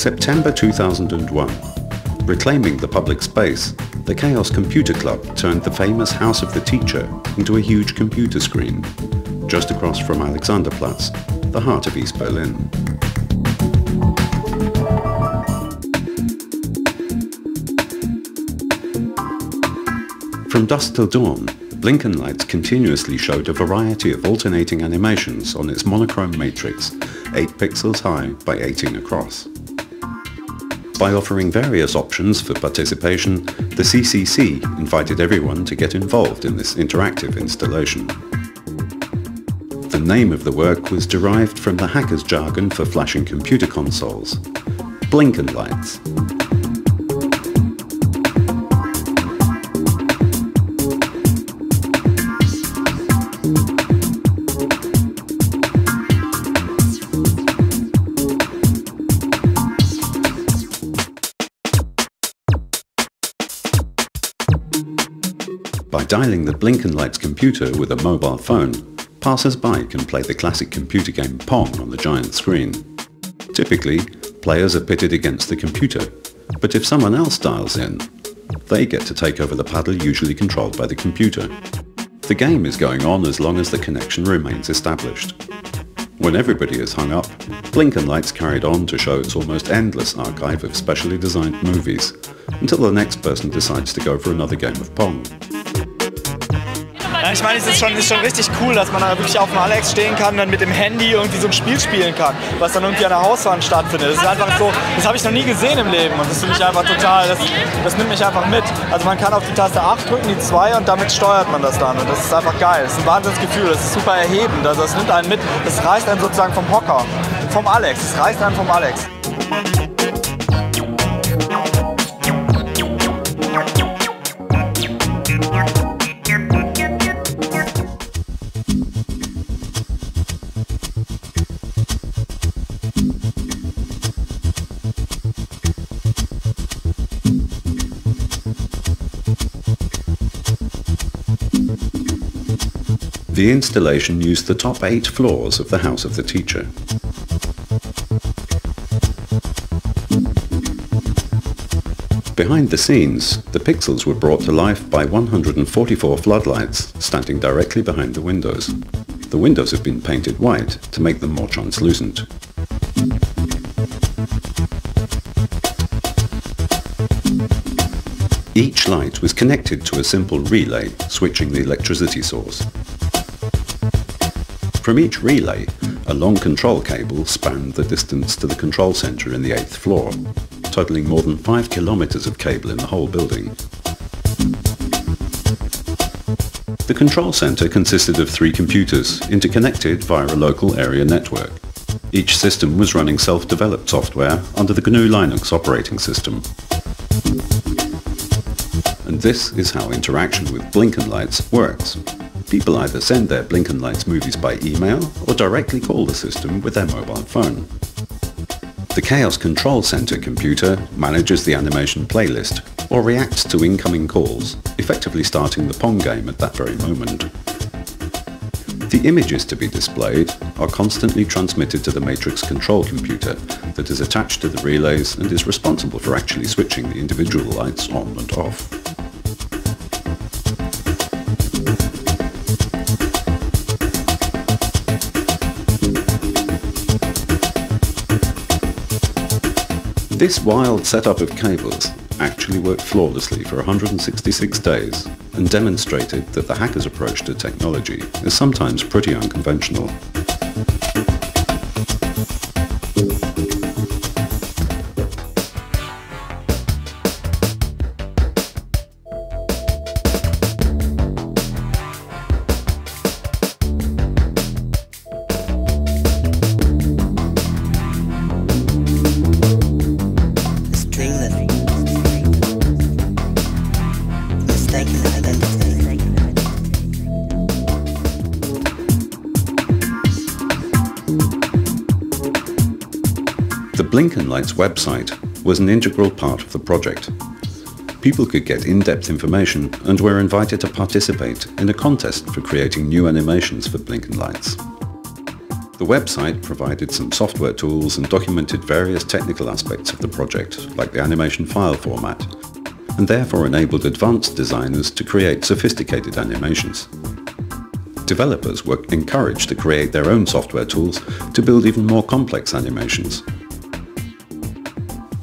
September 2001. Reclaiming the public space, the Chaos Computer Club turned the famous House of the Teacher into a huge computer screen, just across from Alexanderplatz, the heart of East Berlin. From dusk till dawn, Blinkenlights continuously showed a variety of alternating animations on its monochrome matrix, 8 pixels high by 18 across. By offering various options for participation, the CCC invited everyone to get involved in this interactive installation. The name of the work was derived from the hackers' jargon for flashing computer consoles: Blinkenlights. By dialing the Blinkenlights computer with a mobile phone, passers-by can play the classic computer game Pong on the giant screen. Typically, players are pitted against the computer, but if someone else dials in, they get to take over the paddle usually controlled by the computer. The game is going on as long as the connection remains established. When everybody is hung up, Blinkenlights carried on to show its almost endless archive of specially designed movies, until the next person decides to go for another game of Pong. Ich meine, es ist schon richtig cool, dass man da wirklich auf dem Alex stehen kann und dann mit dem Handy irgendwie so ein Spiel spielen kann, was dann irgendwie an der Hauswand stattfindet. Das ist einfach so, das habe ich noch nie gesehen im Leben und das finde ich einfach total, das nimmt mich einfach mit. Also man kann auf die Taste 8 drücken, die 2 und damit steuert man das dann und das ist einfach geil. Das ist ein Wahnsinnsgefühl, das ist super erhebend, also das nimmt einen mit, das reißt einen sozusagen vom Hocker, vom Alex, das reißt einen vom Alex. The installation used the top 8 floors of the House of the Teacher. Behind the scenes, the pixels were brought to life by 144 floodlights standing directly behind the windows. The windows have been painted white to make them more translucent. Each light was connected to a simple relay, switching the electricity source. From each relay, a long control cable spanned the distance to the control center in the 8th floor, totaling more than 5 kilometers of cable in the whole building. The control center consisted of 3 computers, interconnected via a local area network. Each system was running self-developed software under the GNU Linux operating system. And this is how interaction with Blinkenlights works. People either send their Blinkenlights movies by email or directly call the system with their mobile phone. The Chaos Control Center computer manages the animation playlist or reacts to incoming calls, effectively starting the Pong game at that very moment. The images to be displayed are constantly transmitted to the matrix control computer that is attached to the relays and is responsible for actually switching the individual lights on and off. This wild setup of cables actually worked flawlessly for 166 days and demonstrated that the hacker's approach to technology is sometimes pretty unconventional. The Blinkenlights website was an integral part of the project. People could get in-depth information and were invited to participate in a contest for creating new animations for Blinkenlights. The website provided some software tools and documented various technical aspects of the project, like the animation file format, and therefore enabled advanced designers to create sophisticated animations. Developers were encouraged to create their own software tools to build even more complex animations.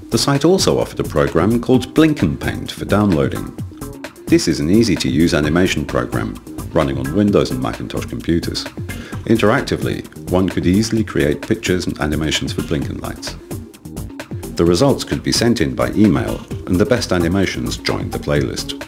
The site also offered a program called Blinkenlights for downloading. This is an easy-to-use animation program running on Windows and Macintosh computers. Interactively, one could easily create pictures and animations for Blinkenlights. The results could be sent in by email, and the best animations joined the playlist.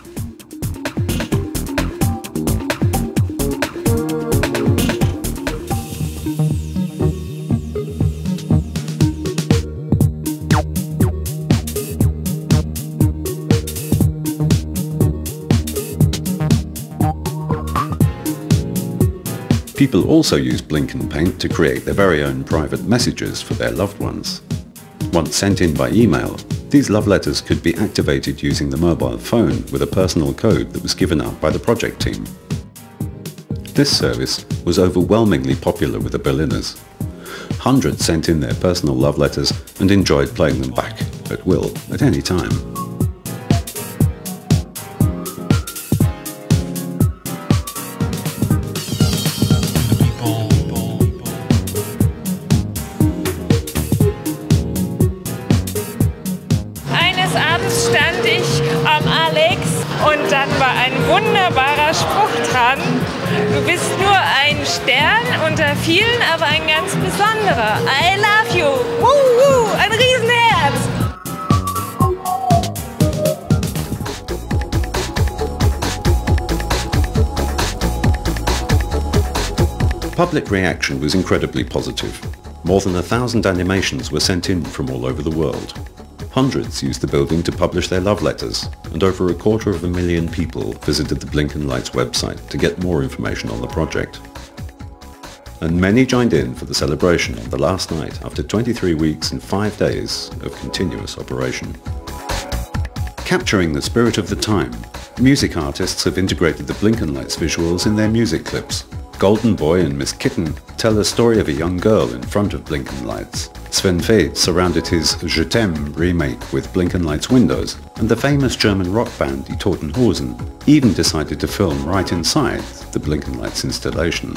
People also use Blinkenlights to create their very own private messages for their loved ones. Once sent in by email, these love letters could be activated using the mobile phone with a personal code that was given out by the project team. This service was overwhelmingly popular with the Berliners. Hundreds sent in their personal love letters and enjoyed playing them back at will at any time. Und dann war ein wunderbarer Spruch dran. Du bist nur ein Stern unter vielen, aber ein ganz besonderer. I love you. Woo, ein Riesenherz. Public reaction was incredibly positive. More than 1,000 animations were sent in from all over the world. Hundreds used the building to publish their love letters, and over 250,000 people visited the Blinkenlights website to get more information on the project. And many joined in for the celebration on the last night after 23 weeks and 5 days of continuous operation. Capturing the spirit of the time, music artists have integrated the Blinkenlights visuals in their music clips. Golden Boy and Miss Kitten tell a story of a young girl in front of Blinkenlights. Sven Väth surrounded his Je t'aime remake with Blinkenlights windows, and the famous German rock band Die Toten Hosen even decided to film right inside the Blinkenlights installation.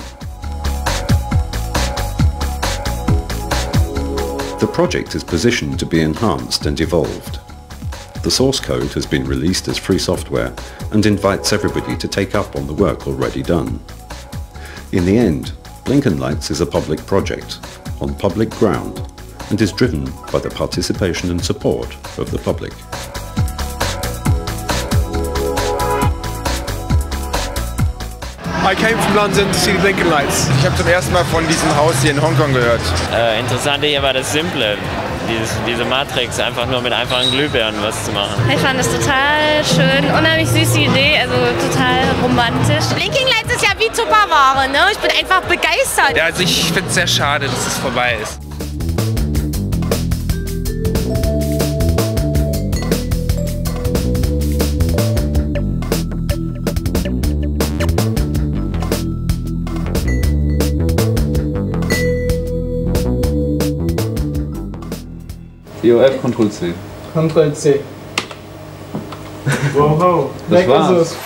The project is positioned to be enhanced and evolved. The source code has been released as free software and invites everybody to take up on the work already done. In the end, Blinkenlights is a public project, on public ground, and is driven by the participation and support of the public. I came from London to see the Blinkenlights. Ich habe zum ersten Mal von diesem Haus hier in Hongkong gehört. Interessant hier war das Simple, diese Matrix, einfach nur mit einfachen Glühbirnen was zu machen. Ich fand das total schön, unheimlich süße Idee, also total romantisch. Blinkenlights ist ja wie Tupperware, ne? Ich bin einfach begeistert. Ja, also ich finde es sehr schade, dass es vorbei ist. EOF, Ctrl-C. Ctrl-C. Wow, das war's.